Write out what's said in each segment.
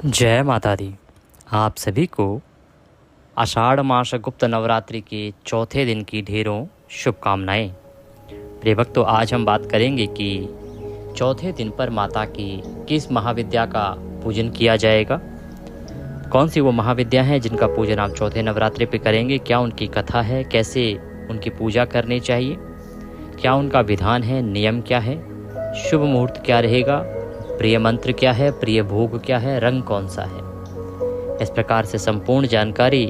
जय माता दी। आप सभी को आषाढ़ मास गुप्त नवरात्रि के चौथे दिन की ढेरों शुभकामनाएं। प्रिय भक्तों, आज हम बात करेंगे कि चौथे दिन पर माता की किस महाविद्या का पूजन किया जाएगा। कौन सी वो महाविद्या हैं जिनका पूजन आप चौथे नवरात्रि पे करेंगे, क्या उनकी कथा है, कैसे उनकी पूजा करनी चाहिए, क्या उनका विधान है, नियम क्या है, शुभ मुहूर्त क्या रहेगा, प्रिय मंत्र क्या है, प्रिय भोग क्या है, रंग कौन सा है। इस प्रकार से संपूर्ण जानकारी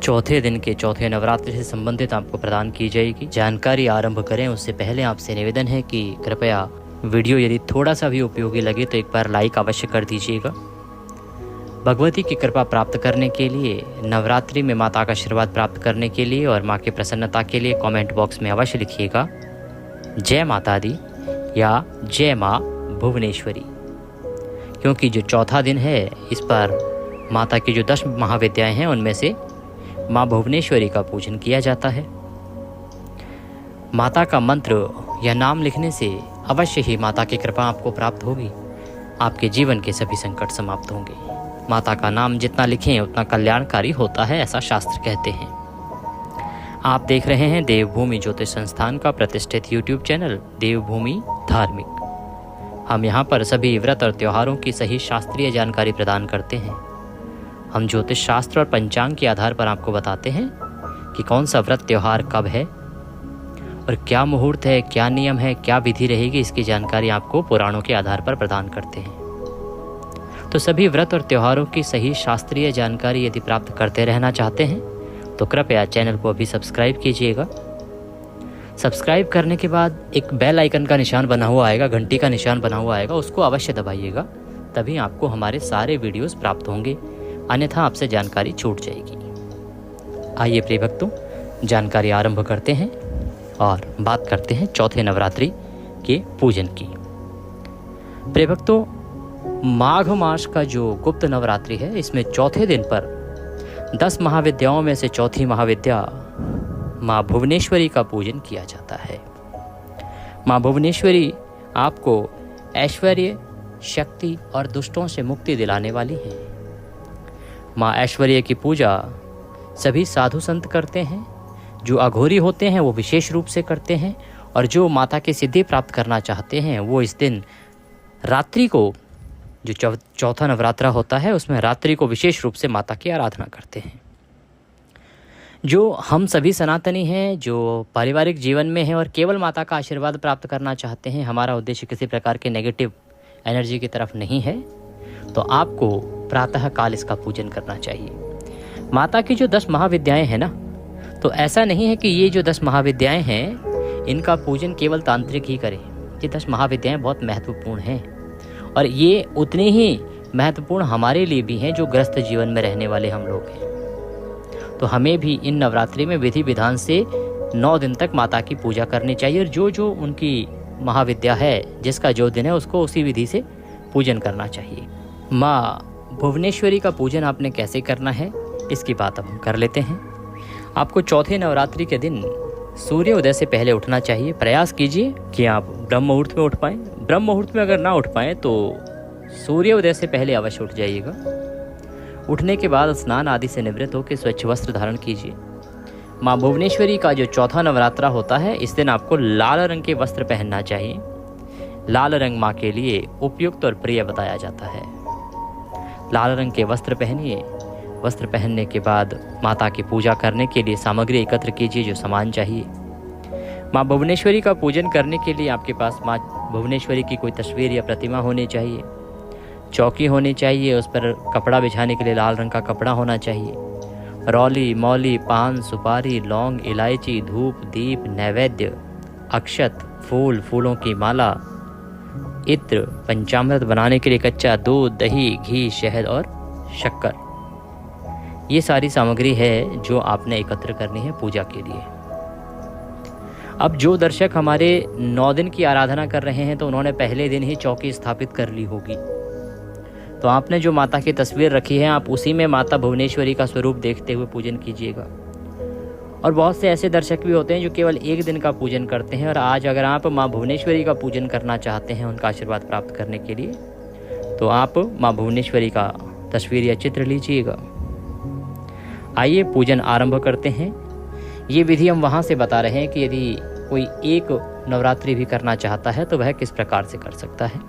चौथे दिन के चौथे नवरात्रि से संबंधित आपको प्रदान की जाएगी। जानकारी आरंभ करें उससे पहले आपसे निवेदन है कि कृपया वीडियो यदि थोड़ा सा भी उपयोगी लगे तो एक बार लाइक अवश्य कर दीजिएगा। भगवती की कृपा प्राप्त करने के लिए, नवरात्रि में माता का आशीर्वाद प्राप्त करने के लिए और माँ की प्रसन्नता के लिए कमेंट बॉक्स में अवश्य लिखिएगा जय माता दी या जय माँ भुवनेश्वरी, क्योंकि जो चौथा दिन है इस पर माता की जो 10 महाविद्याएं हैं उनमें से माँ भुवनेश्वरी का पूजन किया जाता है। माता का मंत्र या नाम लिखने से अवश्य ही माता की कृपा आपको प्राप्त होगी, आपके जीवन के सभी संकट समाप्त होंगे। माता का नाम जितना लिखें उतना कल्याणकारी होता है, ऐसा शास्त्र कहते हैं। आप देख रहे हैं देवभूमि ज्योतिष संस्थान का प्रतिष्ठित यूट्यूब चैनल देवभूमि धार्मिक। हम यहाँ पर सभी व्रत और त्योहारों की सही शास्त्रीय जानकारी प्रदान करते हैं। हम ज्योतिष शास्त्र और पंचांग के आधार पर आपको बताते हैं कि कौन सा व्रत त्योहार कब है और क्या मुहूर्त है, क्या नियम है, क्या विधि रहेगी, इसकी जानकारी आपको पुराणों के आधार पर प्रदान करते हैं। तो सभी व्रत और त्योहारों की सही शास्त्रीय जानकारी यदि प्राप्त करते रहना चाहते हैं तो कृपया चैनल को अभी सब्सक्राइब कीजिएगा। सब्सक्राइब करने के बाद एक बेल आइकन का निशान बना हुआ आएगा, घंटी का निशान बना हुआ आएगा, उसको अवश्य दबाइएगा, तभी आपको हमारे सारे वीडियोस प्राप्त होंगे, अन्यथा आपसे जानकारी छूट जाएगी। आइए प्रिय भक्तों, जानकारी आरंभ करते हैं और बात करते हैं चौथे नवरात्रि के पूजन की। प्रिय भक्तों, माघ मास का जो गुप्त नवरात्रि है इसमें चौथे दिन पर 10 महाविद्याओं में से चौथी महाविद्या माँ भुवनेश्वरी का पूजन किया जाता है। माँ भुवनेश्वरी आपको ऐश्वर्य, शक्ति और दुष्टों से मुक्ति दिलाने वाली है। माँ ऐश्वर्य की पूजा सभी साधु संत करते हैं, जो अघोरी होते हैं वो विशेष रूप से करते हैं, और जो माता की सिद्धि प्राप्त करना चाहते हैं वो इस दिन रात्रि को, जो चौथा नवरात्रा होता है उसमें रात्रि को विशेष रूप से माता की आराधना करते हैं। जो हम सभी सनातनी हैं, जो पारिवारिक जीवन में हैं और केवल माता का आशीर्वाद प्राप्त करना चाहते हैं, हमारा उद्देश्य किसी प्रकार के नेगेटिव एनर्जी की तरफ नहीं है, तो आपको प्रातः काल इसका पूजन करना चाहिए। माता की जो 10 महाविद्याएं हैं ना, तो ऐसा नहीं है कि ये जो 10 महाविद्याएं हैं इनका पूजन केवल तांत्रिक ही करें। ये 10 महाविद्याएं बहुत महत्वपूर्ण हैं और ये उतनी ही महत्वपूर्ण हमारे लिए भी हैं जो ग्रस्त जीवन में रहने वाले हम लोग हैं। तो हमें भी इन नवरात्रि में विधि विधान से 9 दिन तक माता की पूजा करनी चाहिए, और जो जो उनकी महाविद्या है, जिसका जो दिन है, उसको उसी विधि से पूजन करना चाहिए। माँ भुवनेश्वरी का पूजन आपने कैसे करना है इसकी बात अब हम कर लेते हैं। आपको चौथे नवरात्रि के दिन सूर्योदय से पहले उठना चाहिए। प्रयास कीजिए कि आप ब्रह्म मुहूर्त में उठ पाएँ। ब्रह्म मुहूर्त में अगर ना उठ पाएँ तो सूर्योदय से पहले अवश्य उठ जाइएगा। उठने के बाद स्नान आदि से निवृत्त होकर स्वच्छ वस्त्र धारण कीजिए। माँ भुवनेश्वरी का जो चौथा नवरात्रा होता है इस दिन आपको लाल रंग के वस्त्र पहनना चाहिए। लाल रंग माँ के लिए उपयुक्त और प्रिय बताया जाता है। लाल रंग के वस्त्र पहनिए। वस्त्र पहनने के बाद माता की पूजा करने के लिए सामग्री एकत्र कीजिए, जो सामान चाहिए। माँ भुवनेश्वरी का पूजन करने के लिए आपके पास माँ भुवनेश्वरी की कोई तस्वीर या प्रतिमा होनी चाहिए। चौकी होनी चाहिए, उस पर कपड़ा बिछाने के लिए लाल रंग का कपड़ा होना चाहिए। रौली, मौली, पान, सुपारी, लौंग, इलायची, धूप, दीप, नैवेद्य, अक्षत, फूल, फूलों की माला, इत्र, पंचामृत बनाने के लिए कच्चा दूध, दही, घी, शहद और शक्कर, ये सारी सामग्री है जो आपने एकत्र करनी है पूजा के लिए। अब जो दर्शक हमारे 9 दिन की आराधना कर रहे हैं तो उन्होंने पहले दिन ही चौकी स्थापित कर ली होगी, तो आपने जो माता की तस्वीर रखी है आप उसी में माता भुवनेश्वरी का स्वरूप देखते हुए पूजन कीजिएगा। और बहुत से ऐसे दर्शक भी होते हैं जो केवल एक दिन का पूजन करते हैं, और आज अगर आप माँ भुवनेश्वरी का पूजन करना चाहते हैं उनका आशीर्वाद प्राप्त करने के लिए, तो आप माँ भुवनेश्वरी का तस्वीर या चित्र लीजिएगा। आइए पूजन आरंभ करते हैं। ये विधि हम वहाँ से बता रहे हैं कि यदि कोई एक नवरात्रि भी करना चाहता है तो वह किस प्रकार से कर सकता है।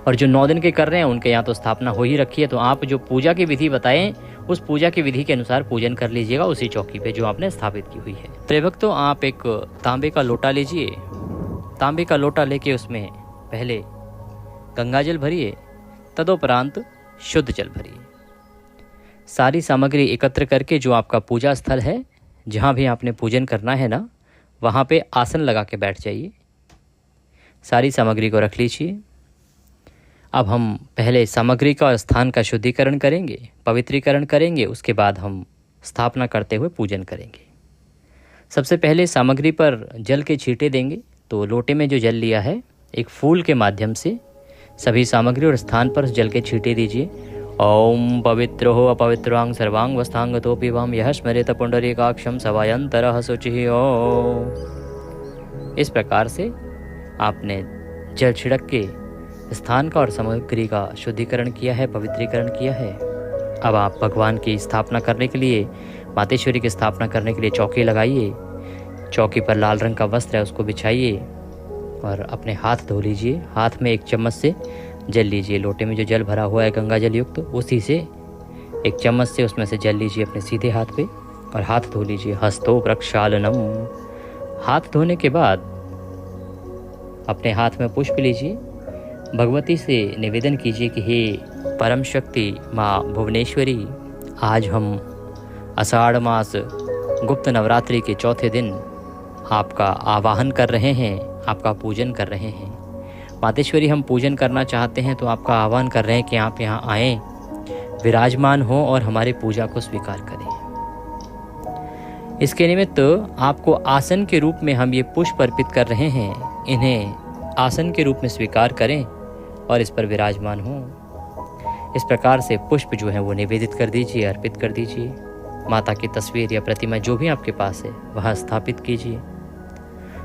और जो 9 दिन के कर रहे हैं उनके यहाँ तो स्थापना हो ही रखी है, तो आप जो पूजा की विधि बताएं उस पूजा की विधि के अनुसार पूजन कर लीजिएगा उसी चौकी पे जो आपने स्थापित की हुई है। प्रिय भक्तों, आप एक तांबे का लोटा लीजिए। तांबे का लोटा लेके उसमें पहले गंगा जल भरिए, तदोपरांत शुद्ध जल भरिए। सारी सामग्री एकत्र करके जो आपका पूजा स्थल है, जहाँ भी आपने पूजन करना है ना, वहाँ पे आसन लगा के बैठ जाइए। सारी सामग्री को रख लीजिए। अब हम पहले सामग्री का और स्थान का शुद्धिकरण करेंगे, पवित्रीकरण करेंगे, उसके बाद हम स्थापना करते हुए पूजन करेंगे। सबसे पहले सामग्री पर जल के छींटे देंगे। तो लोटे में जो जल लिया है, एक फूल के माध्यम से सभी सामग्री और स्थान पर जल के छींटे दीजिए। ओम पवित्रो अपवित्रांग सर्वांग वस्तांग तोपि वाम यह स्मरेत पुंडरीकाक्षम सवायंतरः शुचिः ओम। इस प्रकार से आपने जल छिड़क के स्थान का और सामग्री का शुद्धिकरण किया है, पवित्रीकरण किया है। अब आप भगवान की स्थापना करने के लिए, मातेश्वरी की स्थापना करने के लिए चौकी लगाइए। चौकी पर लाल रंग का वस्त्र है उसको बिछाइए और अपने हाथ धो लीजिए। हाथ में एक चम्मच से जल लीजिए। लोटे में जो जल भरा हुआ है गंगा जल युक्त, उसी से एक चम्मच से उसमें से जल लीजिए अपने सीधे हाथ पे और हाथ धो लीजिए। हस्तो प्रक्षालनम। हाथ धोने के बाद अपने हाथ में पुष्प लीजिए। भगवती से निवेदन कीजिए कि हे परम शक्ति माँ भुवनेश्वरी, आज हम आषाढ़ मास गुप्त नवरात्रि के चौथे दिन आपका आवाहन कर रहे हैं, आपका पूजन कर रहे हैं। मातेश्वरी, हम पूजन करना चाहते हैं तो आपका आह्वान कर रहे हैं कि आप यहाँ आएँ, विराजमान हो और हमारी पूजा को स्वीकार करें। इसके निमित्त आपको आसन के रूप में हम ये पुष्प अर्पित कर रहे हैं। इन्हें आसन के रूप में स्वीकार करें और इस पर विराजमान हो। इस प्रकार से पुष्प जो है वो निवेदित कर दीजिए, अर्पित कर दीजिए। माता की तस्वीर या प्रतिमा जो भी आपके पास है वह स्थापित कीजिए।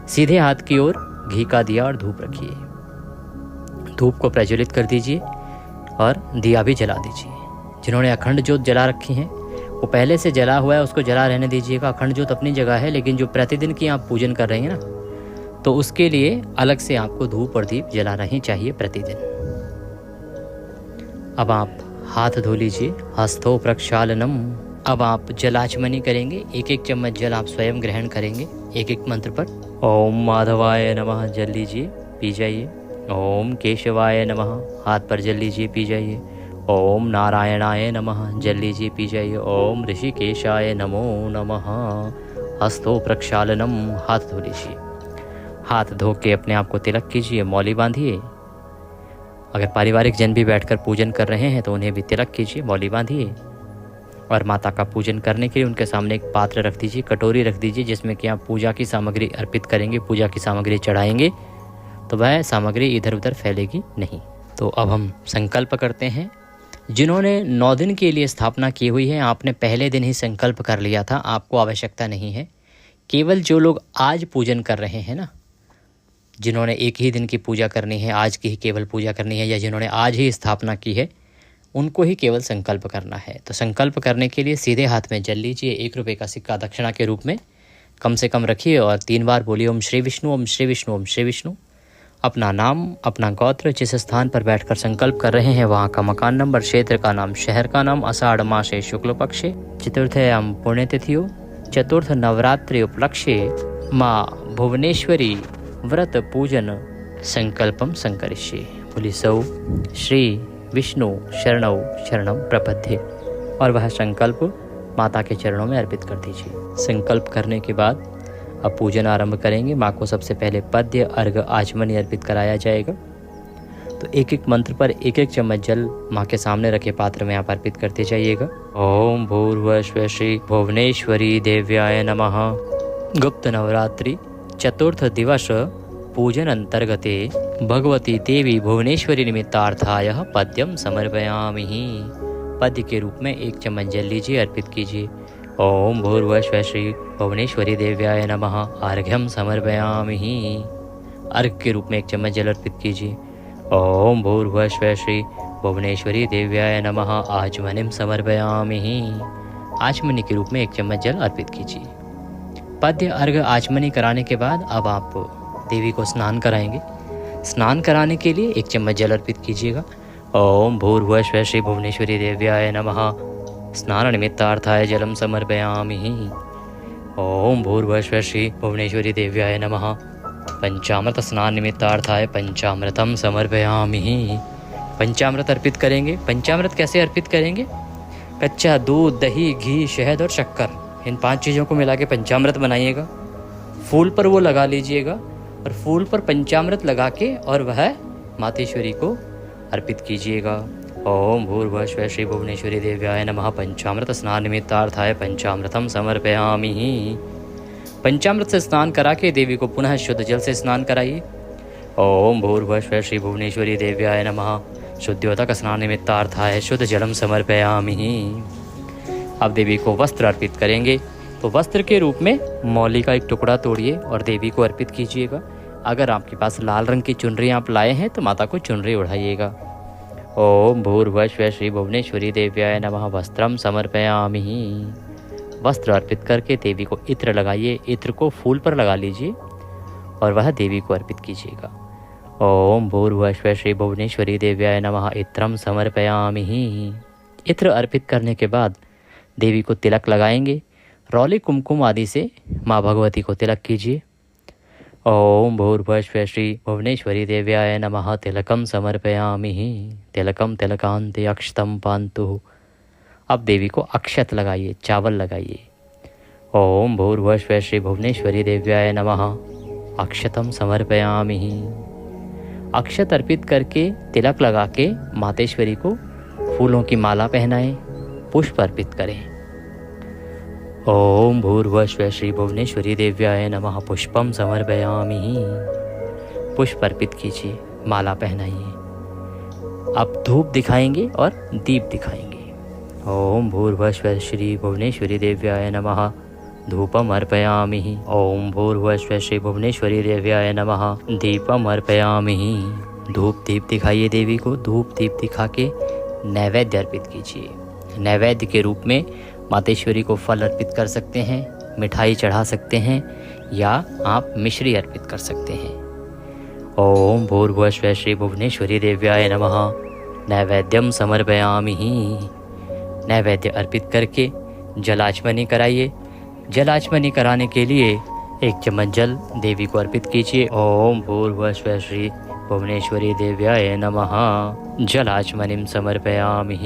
सीधे हाथ की ओर घी का दिया और धूप रखिए। धूप को प्रज्वलित कर दीजिए और दिया भी जला दीजिए। जिन्होंने अखंड ज्योत जला रखी है वो पहले से जला हुआ है, उसको जला रहने दीजिएगा। अखंड ज्योत अपनी जगह है, लेकिन जो प्रतिदिन की आप पूजन कर रहे हैं ना, तो उसके लिए अलग से आपको धूप और दीप जलाना ही चाहिए प्रतिदिन। अब आप हाथ धो लीजिए। हस्तो प्रक्षालनम। अब आप जलाचमनी करेंगे। एक एक चम्मच जल आप स्वयं ग्रहण करेंगे एक एक मंत्र पर। ओम माधवाय नमः जल लीजिए, पी जाइए। ओम केशवाय नमः, हाथ पर जल लीजिए, पी जाइए। ओम नारायणाय नमः जल लीजिए, पी जाइए। ओम ऋषिकेशाय नमो नमः। हस्तो प्रक्षालनम। हाथ धो लीजिए। हाथ धो के अपने आप को तिलक कीजिए, मौली बांधिए। अगर पारिवारिक जन भी बैठकर पूजन कर रहे हैं तो उन्हें भी तिलक कीजिए, मौली बांधिए। और माता का पूजन करने के लिए उनके सामने एक पात्र रख दीजिए, कटोरी रख दीजिए, जिसमें कि आप पूजा की सामग्री अर्पित करेंगे, पूजा की सामग्री चढ़ाएंगे, तो वह सामग्री इधर उधर फैलेगी नहीं। तो अब हम संकल्प करते हैं। जिन्होंने 9 दिन के लिए स्थापना की हुई है, आपने पहले दिन ही संकल्प कर लिया था, आपको आवश्यकता नहीं है। केवल जो लोग आज पूजन कर रहे हैं ना, जिन्होंने एक ही दिन की पूजा करनी है, आज की ही केवल पूजा करनी है, या जिन्होंने आज ही स्थापना की है, उनको ही केवल संकल्प करना है। तो संकल्प करने के लिए सीधे हाथ में जल लीजिए। 1 रुपये का सिक्का दक्षिणा के रूप में कम से कम रखिए और 3 बार बोलिए ओम श्री विष्णु, ओम श्री विष्णु, ओम श्री विष्णु। अपना नाम, अपना गोत्र, जिस स्थान पर बैठकर संकल्प कर रहे हैं वहाँ का मकान नंबर, क्षेत्र का नाम, शहर का नाम, आषाढ़ मासे शुक्ल पक्षे चतुर्थयाम पुण्यतिथियो चतुर्थ नवरात्रि उपलक्ष्ये माँ भुवनेश्वरी व्रत पूजन संकल्पम संकरिष्ये। बोली सौ श्री विष्णु शरणौ शरणम प्रपद्ये। और वह संकल्प माता के चरणों में अर्पित कर दीजिए। संकल्प करने के बाद अब पूजन आरंभ करेंगे। माँ को सबसे पहले पद्य, अर्घ, आचमनी अर्पित कराया जाएगा। तो एक एक मंत्र पर एक एक चम्मच जल माँ के सामने रखे पात्र में आप अर्पित करते जाइएगा। ओम भूर्भुवस्सुः श्री भुवनेश्वरी देव्याय नमः। गुप्त नवरात्रि चतुर्थ दिवस पूजन अंतर्गते भगवती देवी भुवनेश्वरी निमित्तार्थाय पद्यम समर्पयामि। पद्य के रूप में 1 चम्मच जल लीजिए, अर्पित कीजिए। ओम भूर्भुवस्सुः श्री भुवनेश्वरी देव्याय नमः। अर्घ्यम समर्पयामि। अर्घ्य के रूप में 1 चम्मच जल अर्पित कीजिए। ओम भूर्भुवस्सुः श्री भुवनेश्वरी देव्याय नमः आचमनीं समर्पयामि। आचमनी के रूप में 1 चम्मच जल अर्पित कीजिए। पद्य अर्घ आचमनी कराने के बाद अब आप देवी को स्नान कराएंगे। स्नान कराने के लिए 1 चम्मच जल अर्पित कीजिएगा। ओम भूर्भुवः स्वः श्री भुवनेश्वरी देव्याय नमः स्नान निमित्तार्थाय जलम समर्पयामि। ओम भूर्भुवः स्वः श्री भुवनेश्वरी देव्याय नमः पंचामृत स्नान निमित्तार्थाय पंचामृतम समर्पयामि। पंचामृत अर्पित करेंगे। पंचामृत कैसे अर्पित करेंगे? कच्चा दूध, दही, घी, शहद और शक्कर, इन 5 चीज़ों को मिला के पंचामृत बनाइएगा। फूल पर वो लगा लीजिएगा और फूल पर पंचामृत लगा के और वह मातेश्वरी को अर्पित कीजिएगा। ओम भूर्भुवः स्वः श्री भुवनेश्वरी देव्याय नमः पंचामृत स्नान निमित्तार्थाय पंचामृतम समर्पयामि। पंचामृत से स्नान करा के देवी को पुनः शुद्ध जल से स्नान कराइए। ओम भूर्भुवः स्वः श्री भुवनेश्वरी देव्याय नमः शुद्ध्योदक स्नान निमित्तार्थाय शुद्ध जलम समर्पयामि। अब देवी को वस्त्र अर्पित करेंगे। तो वस्त्र के रूप में मौली का 1 टुकड़ा तोड़िए और देवी को अर्पित कीजिएगा। अगर आपके पास लाल रंग की चुनरी आप लाए हैं तो माता को चुनरी उड़ाइएगा। ओम भूर्भुवः स्वः श्री भुवनेश्वरी देव्याय नमः वस्त्रम समर्पयामि। वस्त्र अर्पित करके देवी को इत्र लगाइए। इत्र को फूल पर लगा लीजिए और वह देवी को अर्पित कीजिएगा। ओम भूर्भुवः स्वः श्री भुवनेश्वरी देव्याय नमः इत्रम समर्पयामि। इत्र अर्पित करने के बाद देवी को तिलक लगाएंगे। रौली कुमकुम आदि से माँ भगवती को तिलक कीजिए। ओम भूर्भुवः स्वः श्री भुवनेश्वरी देव्याय नमः तिलकम समर्पयामि। तिलकम तिलकान्ते अक्षतम पान्तु। अब देवी को अक्षत लगाइए, चावल लगाइए। ओम भूर्भुवः स्वः श्री भुवनेश्वरी देव्याय नमः अक्षतम समर्पयामि। अक्षत अर्पित करके तिलक लगा के मातेश्वरी को फूलों की माला पहनाएं, पुष्प अर्पित करें। ओम भूर्भुवः स्वः श्री भुवनेश्वरी देव्याय नमः पुष्पम समर्पयामि। पुष्प अर्पित कीजिए, माला पहनाइए। अब धूप दिखाएंगे और दीप दिखाएंगे। ओम भूर्भुवः स्वः श्री भुवनेश्वरी देव्याय नमः धूपम अर्पयामि। ओम भूर्भुवः स्वः श्री भुवनेश्वरी देव्याय नमः दीपम अर्पयामि। धूप दीप दिखाइए देवी को। धूप दीप दिखा के नैवेद्य अर्पित कीजिए। नैवेद्य के रूप में मातेश्वरी को फल अर्पित कर सकते हैं, मिठाई चढ़ा सकते हैं या आप मिश्री अर्पित कर सकते हैं। ओम भूर्भुवः स्वः श्री भुवनेश्वरी देव्याय नमः नैवेद्यम समर्पयामि। नैवेद्य अर्पित करके जलाचमनी कराइए। जलाचमनी कराने के लिए 1 चम्मच जल देवी को अर्पित कीजिए। ओम भूर्भुवः स्वः श्री भुवनेश्वरी देव्याय नमः जलाचमनीं समर्पयामि।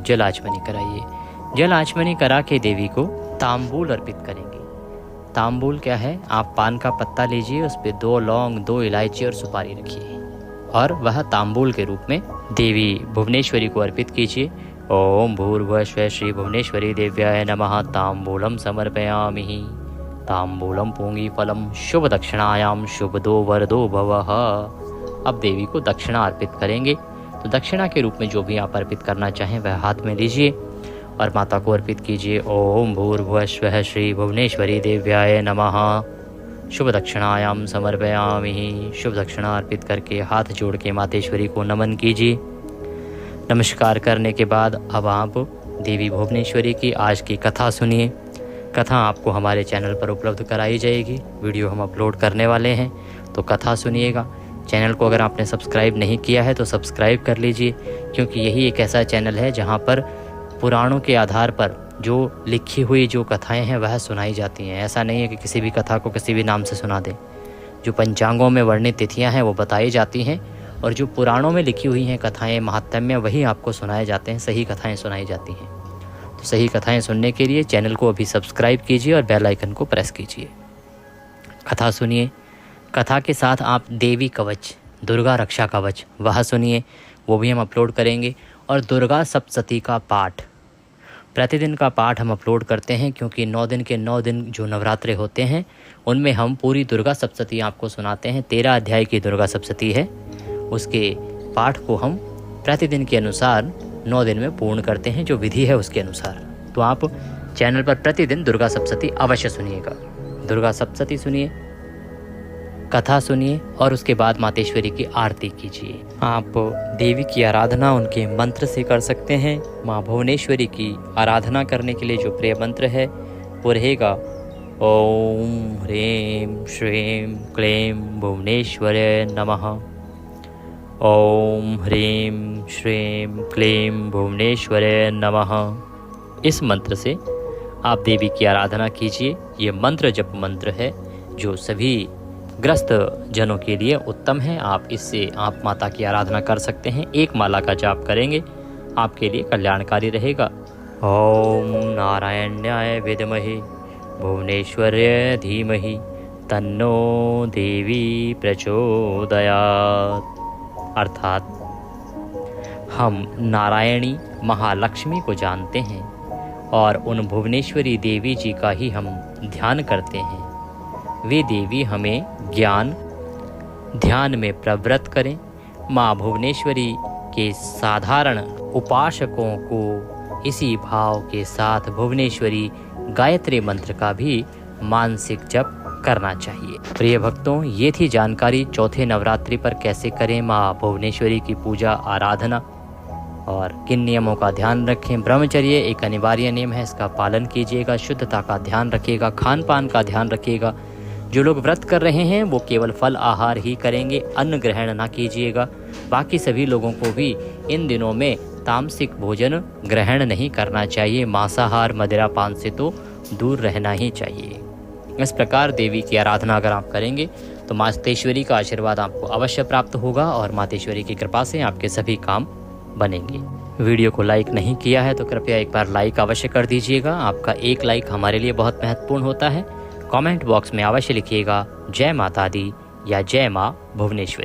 जलाचमनी कराइए। जलाचमनी करा के देवी को तांबूल अर्पित करेंगे। तांबूल क्या है? आप पान का पत्ता लीजिए, उस पर 2 लौंग, 2 इलायची और सुपारी रखिए और वह तांबूल के रूप में देवी भुवनेश्वरी को अर्पित कीजिए। ओम भूर्भुवः स्वः श्री भुवनेश्वरी देव्याय नमः तांबूलम समर्पयामि। तांबूलम पूंगी फलम शुभ दक्षिणायाम शुभदो वरदो भवः। अब देवी को दक्षिणा अर्पित करेंगे। तो दक्षिणा के रूप में जो भी आप अर्पित करना चाहें वह हाथ में लीजिए और माता को अर्पित कीजिए। ओम भूर्भुवः स्वः श्री भुवनेश्वरी देव्याय नमः शुभ दक्षिणायाम समर्पयामि। शुभ दक्षिणा अर्पित करके हाथ जोड़ के मातेश्वरी को नमन कीजिए। नमस्कार करने के बाद अब आप देवी भुवनेश्वरी की आज की कथा सुनिए। कथा आपको हमारे चैनल पर उपलब्ध कराई जाएगी। वीडियो हम अपलोड करने वाले हैं तो कथा सुनिएगा। चैनल को अगर आपने सब्सक्राइब नहीं किया है तो सब्सक्राइब कर लीजिए, क्योंकि यही एक ऐसा चैनल है जहां पर पुराणों के आधार पर जो लिखी हुई जो कथाएं हैं वह सुनाई जाती हैं। ऐसा नहीं है कि किसी भी कथा को किसी भी नाम से सुना दें। जो पंचांगों में वर्णित तिथियां हैं वो बताई जाती हैं और जो पुराणों में लिखी हुई हैं कथाएं, महात्म्य, वही आपको सुनाए जाते हैं। सही कथाएं सुनाई जाती हैं। तो सही कथाएं सुनने के लिए चैनल को अभी सब्सक्राइब कीजिए और बेल आइकन को प्रेस कीजिए। कथा सुनिए। कथा के साथ आप देवी कवच, दुर्गा रक्षा कवच वह सुनिए, वो भी हम अपलोड करेंगे। और दुर्गा सप्तशती का पाठ, प्रतिदिन का पाठ हम अपलोड करते हैं, क्योंकि 9 दिन के 9 दिन जो नवरात्रे होते हैं उनमें हम पूरी दुर्गा सप्तशती आपको सुनाते हैं। 13 अध्याय की दुर्गा सप्तशती है, उसके पाठ को हम प्रतिदिन के अनुसार 9 दिन में पूर्ण करते हैं, जो विधि है उसके अनुसार। तो आप चैनल पर प्रतिदिन दुर्गा सप्तशती अवश्य सुनिएगा। दुर्गा सप्तशती सुनिए। कथा सुनिए और उसके बाद मातेश्वरी की आरती कीजिए। आप देवी की आराधना उनके मंत्र से कर सकते हैं। माँ भुवनेश्वरी की आराधना करने के लिए जो प्रिय मंत्र है वो रहेगा ओम ह्रीं श्रीं क्लीं भुवनेश्वराय नमः। ओम ह्रीं श्रीं क्लीं भुवनेश्वराय नमः। इस मंत्र से आप देवी की आराधना कीजिए। ये मंत्र जप मंत्र है जो सभी ग्रस्त जनों के लिए उत्तम है। आप इससे आप माता की आराधना कर सकते हैं। एक माला का जाप करेंगे, आपके लिए कल्याणकारी रहेगा। ओम नारायण्याय विद्महे भुवनेश्वर्याय धीमहि तन्नो देवी प्रचोदयात्। अर्थात हम नारायणी महालक्ष्मी को जानते हैं और उन भुवनेश्वरी देवी जी का ही हम ध्यान करते हैं। वे देवी हमें ज्ञान ध्यान में प्रवृत्त करें। माँ भुवनेश्वरी के साधारण उपासकों को इसी भाव के साथ भुवनेश्वरी गायत्री मंत्र का भी मानसिक जप करना चाहिए। प्रिय भक्तों, ये थी जानकारी चौथे नवरात्रि पर कैसे करें माँ भुवनेश्वरी की पूजा आराधना और किन नियमों का ध्यान रखें। ब्रह्मचर्य एक अनिवार्य नियम है, इसका पालन कीजिएगा। शुद्धता का ध्यान रखिएगा, खान पान का ध्यान रखिएगा। जो लोग व्रत कर रहे हैं वो केवल फल आहार ही करेंगे, अन्न ग्रहण ना कीजिएगा। बाकी सभी लोगों को भी इन दिनों में तामसिक भोजन ग्रहण नहीं करना चाहिए। मांसाहार मदिरा पान से तो दूर रहना ही चाहिए। इस प्रकार देवी की आराधना अगर आप करेंगे तो मातेश्वरी का आशीर्वाद आपको अवश्य प्राप्त होगा और मातेश्वरी की कृपा से आपके सभी काम बनेंगे। वीडियो को लाइक नहीं किया है तो कृपया एक बार लाइक अवश्य कर दीजिएगा। आपका एक लाइक हमारे लिए बहुत महत्वपूर्ण होता है। कमेंट बॉक्स में अवश्य लिखिएगा जय माता दी या जय माँ भुवनेश्वरी।